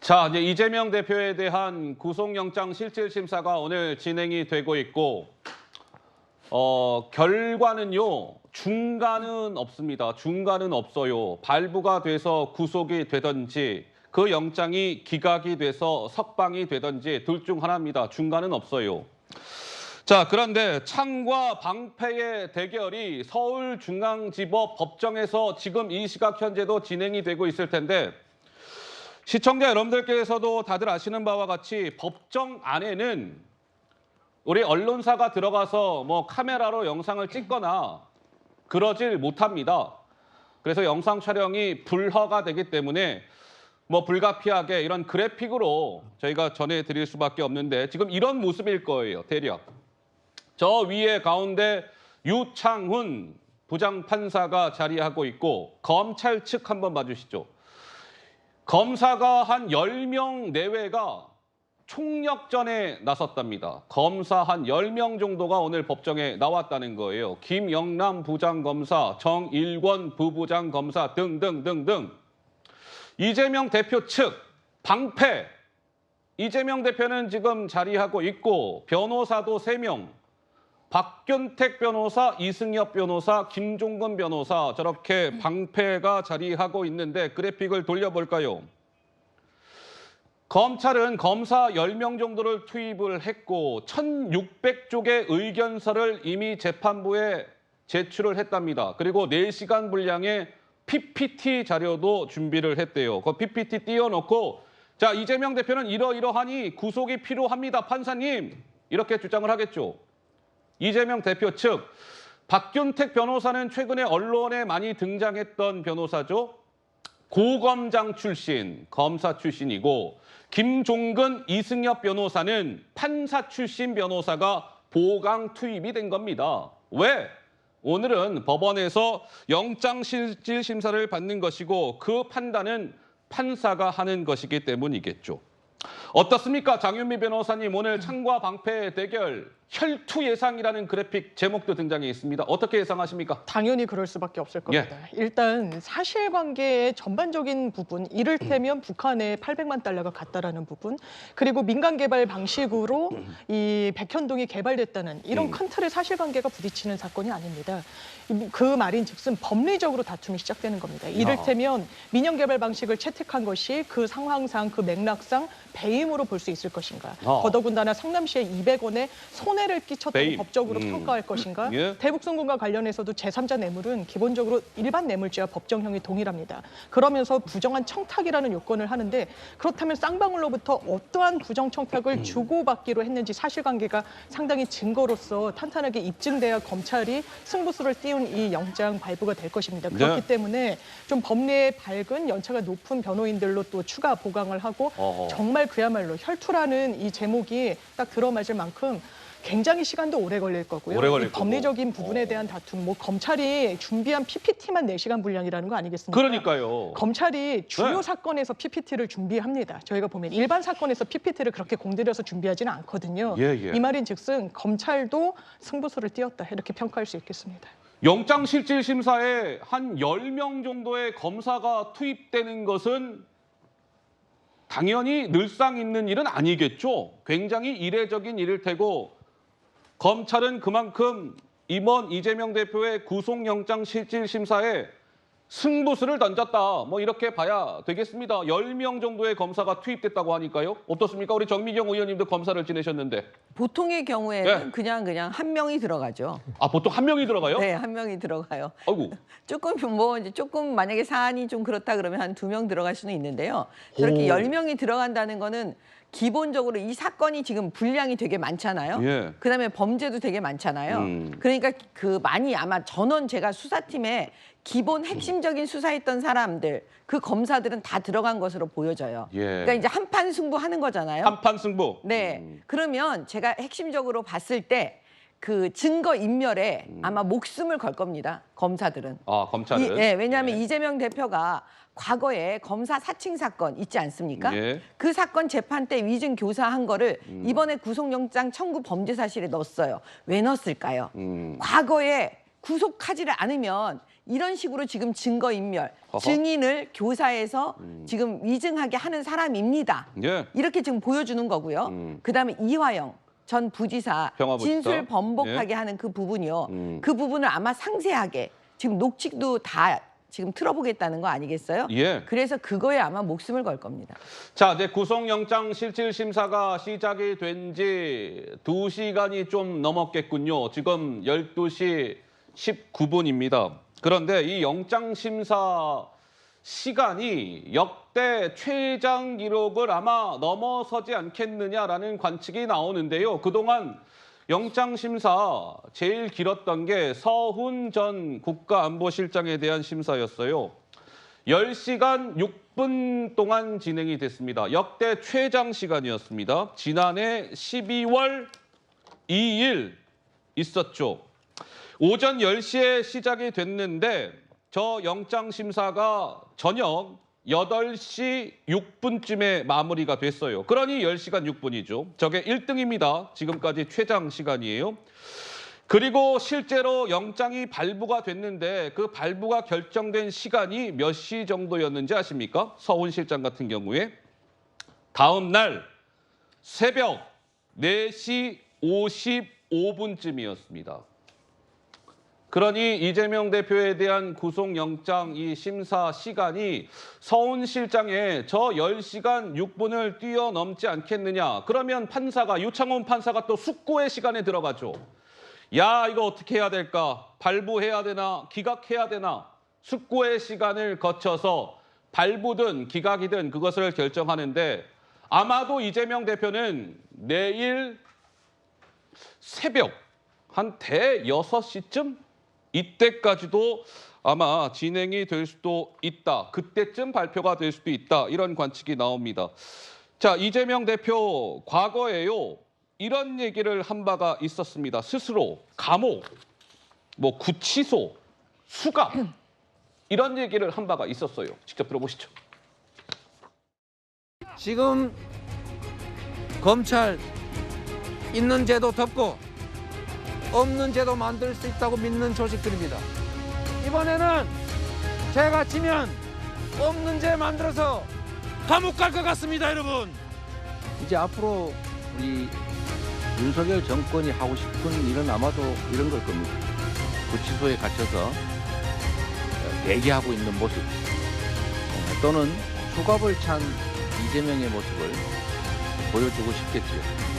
자, 이제 이재명 대표에 대한 구속영장 실질심사가 오늘 진행이 되고 있고, 결과는요, 중간은 없습니다. 중간은 없어요. 발부가 돼서 구속이 되든지, 그 영장이 기각이 돼서 석방이 되든지 둘 중 하나입니다. 중간은 없어요. 자, 그런데 창과 방패의 대결이 서울중앙지법 법정에서 지금 이 시각 현재도 진행이 되고 있을 텐데, 시청자 여러분들께서도 다들 아시는 바와 같이 법정 안에는 우리 언론사가 들어가서 뭐 카메라로 영상을 찍거나 그러질 못합니다. 그래서 영상 촬영이 불허가 되기 때문에 뭐 불가피하게 이런 그래픽으로 저희가 전해드릴 수밖에 없는데, 지금 이런 모습일 거예요, 대략. 저 위에 가운데 유창훈 부장판사가 자리하고 있고, 검찰 측 한번 봐주시죠. 검사가 한 10명 내외가 총력전에 나섰답니다. 검사 한 10명 정도가 오늘 법정에 나왔다는 거예요. 김영남 부장검사, 정일권 부부장검사 등등등등. 이재명 대표 측 방패. 이재명 대표는 지금 자리하고 있고, 변호사도 3명. 박균택 변호사, 이승엽 변호사, 김종근 변호사, 저렇게 방패가 자리하고 있는데, 그래픽을 돌려볼까요? 검찰은 검사 10명 정도를 투입을 했고 1,600쪽의 의견서를 이미 재판부에 제출을 했답니다. 그리고 4시간 분량의 PPT 자료도 준비를 했대요. 그 PPT 띄워놓고, 자, 이재명 대표는 이러이러하니 구속이 필요합니다, 판사님. 이렇게 주장을 하겠죠. 이재명 대표 측, 박균택 변호사는 최근에 언론에 많이 등장했던 변호사죠. 고검장 출신, 검사 출신이고, 김종근, 이승엽 변호사는 판사 출신 변호사가 보강 투입이 된 겁니다. 왜? 오늘은 법원에서 영장실질심사를 받는 것이고, 그 판단은 판사가 하는 것이기 때문이겠죠. 어떻습니까? 장윤미 변호사님, 오늘 창과 방패의 대결, 혈투 예상이라는 그래픽 제목도 등장해 있습니다. 어떻게 예상하십니까? 당연히 그럴 수밖에 없을 겁니다. 일단 사실관계의 전반적인 부분, 이를테면 북한에 800만 달러가 갔다라는 부분, 그리고 민간 개발 방식으로 이 백현동이 개발됐다는 이런 큰 틀의 사실관계가 부딪히는 사건이 아닙니다. 그 말인즉슨 법리적으로 다툼이 시작되는 겁니다. 이를테면 민영 개발 방식을 채택한 것이 그 상황상, 그 맥락상 배임으로 볼 수 있을 것인가. 더더군다나 성남시에 200원의 손해를 끼쳤다고 배임. 법적으로 평가할 것인가. 예. 대북송금과 관련해서도 제3자 뇌물은 기본적으로 일반 뇌물죄와 법정형이 동일합니다. 그러면서 부정한 청탁이라는 요건을 하는데, 그렇다면 쌍방울로부터 어떠한 부정 청탁을 주고받기로 했는지 사실관계가 상당히 증거로서 탄탄하게 입증돼야 검찰이 승부수를 띄운 이 영장 발부가 될 것입니다. 그렇기 때문에 좀 법리에 밝은 연차가 높은 변호인들로 또 추가 보강을 하고, 정말 그야말로 혈투라는 이 제목이 딱 들어맞을 만큼 굉장히 시간도 오래 걸릴 거고요. 오래 걸릴 이 법리적인 부분에 대한 다툼, 뭐 검찰이 준비한 PPT만 4시간 분량이라는 거 아니겠습니까? 그러니까요. 검찰이 주요 사건에서 PPT를 준비합니다. 저희가 보면 일반 사건에서 PPT를 그렇게 공들여서 준비하지는 않거든요. 이 말인즉슨 검찰도 승부수를 띄웠다, 이렇게 평가할 수 있겠습니다. 영장실질심사에 한 10명 정도의 검사가 투입되는 것은 당연히 늘상 있는 일은 아니겠죠. 굉장히 이례적인 일일 테고, 검찰은 그만큼 이번 이재명 대표의 구속영장 실질심사에 승부수를 던졌다, 뭐 이렇게 봐야 되겠습니다. 10명 정도의 검사가 투입됐다고 하니까요. 어떻습니까? 우리 정미경 의원님도 검사를 지내셨는데. 보통의 경우에는 그냥 한 명이 들어가죠. 아, 보통 한 명이 들어가요? 네, 한 명이 들어가요. 아이고. 조금 만약에 사안이 좀 그렇다 그러면 한 2명 들어갈 수는 있는데요. 저렇게 10명이 들어간다는 거는 기본적으로 이 사건이 지금 분량이 되게 많잖아요. 그다음에 범죄도 되게 많잖아요. 그러니까 많이 아마 전원 제가 수사팀에 기본 핵심적인 수사했던 사람들, 그 검사들은 다 들어간 것으로 보여져요. 그러니까 이제 한판 승부하는 거잖아요. 한판 승부. 네. 그러면 제가 핵심적으로 봤을 때 그 증거 인멸에 아마 목숨을 걸 겁니다, 검사들은. 아, 검찰은? 네, 왜냐하면 이재명 대표가 과거에 검사 사칭 사건 있지 않습니까? 그 사건 재판 때 위증 교사한 거를 이번에 구속영장 청구 범죄 사실에 넣었어요. 왜 넣었을까요? 과거에 구속하지를 않으면 이런 식으로 지금 증거인멸, 어허. 증인을 교사에서 지금 위증하게 하는 사람입니다. 예. 이렇게 지금 보여주는 거고요. 그다음에 이화영 전 부지사 평화부지사. 진술 번복하게 하는 그 부분이요. 그 부분을 아마 상세하게 지금 녹취도 다 지금 틀어보겠다는 거 아니겠어요? 예. 그래서 그거에 아마 목숨을 걸 겁니다. 자, 이제 구속영장 실질 심사가 시작이 된 지 2시간이 좀 넘었겠군요. 지금 12시 19분입니다. 그런데 이 영장 심사 시간이 역대 최장 기록을 아마 넘어서지 않겠느냐라는 관측이 나오는데요. 그동안 영장 심사 제일 길었던 게 서훈 전 국가안보실장에 대한 심사였어요. 10시간 6분 동안 진행이 됐습니다. 역대 최장 시간이었습니다. 지난해 12월 2일 있었죠. 오전 10시에 시작이 됐는데 저 영장 심사가 저녁 8시 6분쯤에 마무리가 됐어요. 그러니 10시간 6분이죠. 저게 1등입니다. 지금까지 최장 시간이에요. 그리고 실제로 영장이 발부가 됐는데 그 발부가 결정된 시간이 몇 시 정도였는지 아십니까? 서훈 실장 같은 경우에 다음 날 새벽 4시 55분쯤이었습니다. 그러니 이재명 대표에 대한 구속영장 이 심사 시간이 서훈 실장의 저 10시간 6분을 뛰어넘지 않겠느냐. 그러면 판사가 유창훈 판사가 또 숙고의 시간에 들어가죠. 야, 이거 어떻게 해야 될까? 발부해야 되나? 기각해야 되나? 숙고의 시간을 거쳐서 발부든 기각이든 그것을 결정하는데 아마도 이재명 대표는 내일 새벽 한 대6시쯤 이때까지도 아마 진행이 될 수도 있다. 그때쯤 발표가 될 수도 있다. 이런 관측이 나옵니다. 자, 이재명 대표 과거에요. 이런 얘기를 한 바가 있었습니다. 스스로 감옥, 뭐 구치소, 수갑 이런 얘기를 한 바가 있었어요. 직접 들어보시죠. 지금 검찰 있는 제도 덮고 없는 제도 만들 수 있다고 믿는 조직들입니다. 이번에는 제가 지면 없는 죄 만들어서 감옥 갈 것 같습니다, 여러분. 이제 앞으로 우리 윤석열 정권이 하고 싶은 일은 아마도 이런 걸 겁니다. 구치소에 갇혀서 대기하고 있는 모습 또는 수갑을 찬 이재명의 모습을 보여주고 싶겠지요.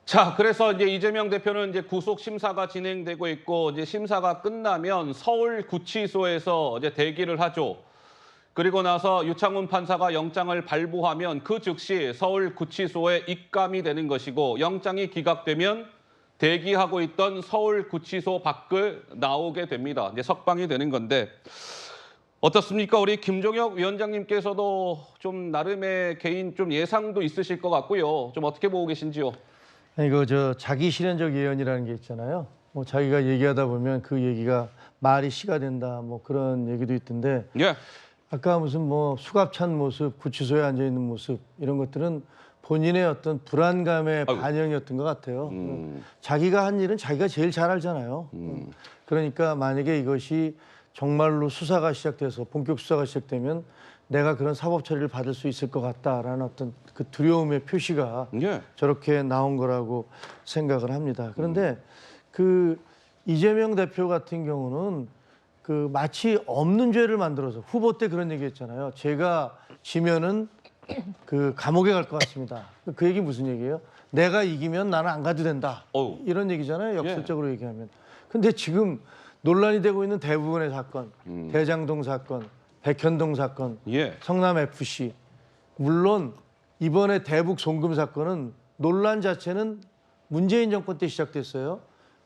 자, 그래서 이제 이재명 대표는 이제 구속 심사가 진행되고 있고 이제 심사가 끝나면 서울 구치소에서 이제 대기를 하죠. 그리고 나서 유창훈 판사가 영장을 발부하면 그 즉시 서울 구치소에 입감이 되는 것이고 영장이 기각되면 대기하고 있던 서울 구치소 밖을 나오게 됩니다. 이제 석방이 되는 건데 어떻습니까? 우리 김종혁 위원장님께서도 좀 나름의 개인 좀 예상도 있으실 것 같고요. 좀 어떻게 보고 계신지요? 이거 자기 실현적 예언이라는 게 있잖아요. 뭐 자기가 얘기하다 보면 그 얘기가 말이 시가 된다. 뭐 그런 얘기도 있던데. 예. 아까 무슨 뭐 수갑 찬 모습, 구치소에 앉아 있는 모습 이런 것들은 본인의 어떤 불안감의 반영이었던 것 같아요. 자기가 한 일은 자기가 제일 잘 알잖아요. 그러니까 만약에 이것이 정말로 수사가 시작돼서 본격 수사가 시작되면 내가 그런 사법 처리를 받을 수 있을 것 같다라는 어떤 그 두려움의 표시가 예. 저렇게 나온 거라고 생각을 합니다. 그런데 그 이재명 대표 같은 경우는 그 마치 없는 죄를 만들어서 후보 때 그런 얘기했잖아요. 제가 지면은 그 감옥에 갈 것 같습니다. 그 얘기 무슨 얘기예요? 내가 이기면 나는 안 가도 된다. 이런 얘기잖아요. 역설적으로 얘기하면. 근데 지금 논란이 되고 있는 대부분의 사건, 대장동 사건, 백현동 사건, 성남 FC, 물론 이번에 대북 송금 사건은 논란 자체는 문재인 정권 때 시작됐어요.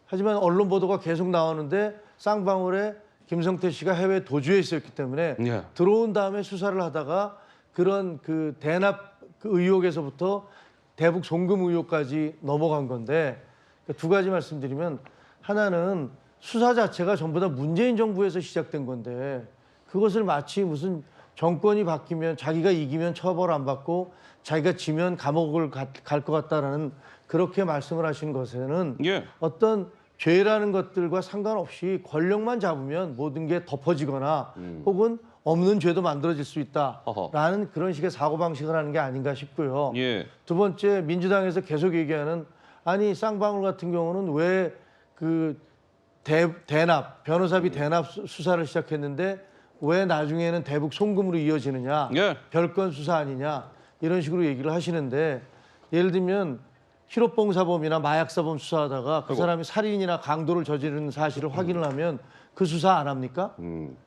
하지만 언론 보도가 계속 나오는데 쌍방울에 김성태 씨가 해외 도주에 있었기 때문에 들어온 다음에 수사를 하다가 그런 그 대납 그 의혹에서부터 대북 송금 의혹까지 넘어간 건데 두 가지 말씀드리면 하나는 수사 자체가 전부 다 문재인 정부에서 시작된 건데 그것을 마치 무슨 정권이 바뀌면 자기가 이기면 처벌 안 받고 자기가 지면 감옥을 갈 것 같다라는 그렇게 말씀을 하신 것에는 어떤 죄라는 것들과 상관없이 권력만 잡으면 모든 게 덮어지거나 혹은 없는 죄도 만들어질 수 있다라는 그런 식의 사고방식을 하는 게 아닌가 싶고요. 예. 두 번째, 민주당에서 계속 얘기하는 아니 쌍방울 같은 경우는 왜 그 대납, 변호사비 대납 수사를 시작했는데 왜 나중에는 대북 송금으로 이어지느냐, 예. 별건 수사 아니냐 이런 식으로 얘기를 하시는데 예를 들면 실업봉사범이나 마약사범 수사하다가 그 사람이 살인이나 강도를 저지른 사실을 확인을 하면 그 수사 안 합니까?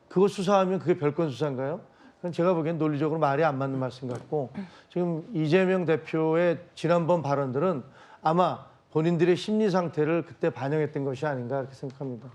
그거 수사하면 그게 별건 수사인가요? 그건 제가 보기엔 논리적으로 말이 안 맞는 말씀 같고 지금 이재명 대표의 지난번 발언들은 아마 본인들의 심리 상태를 그때 반영했던 것이 아닌가 그렇게 생각합니다.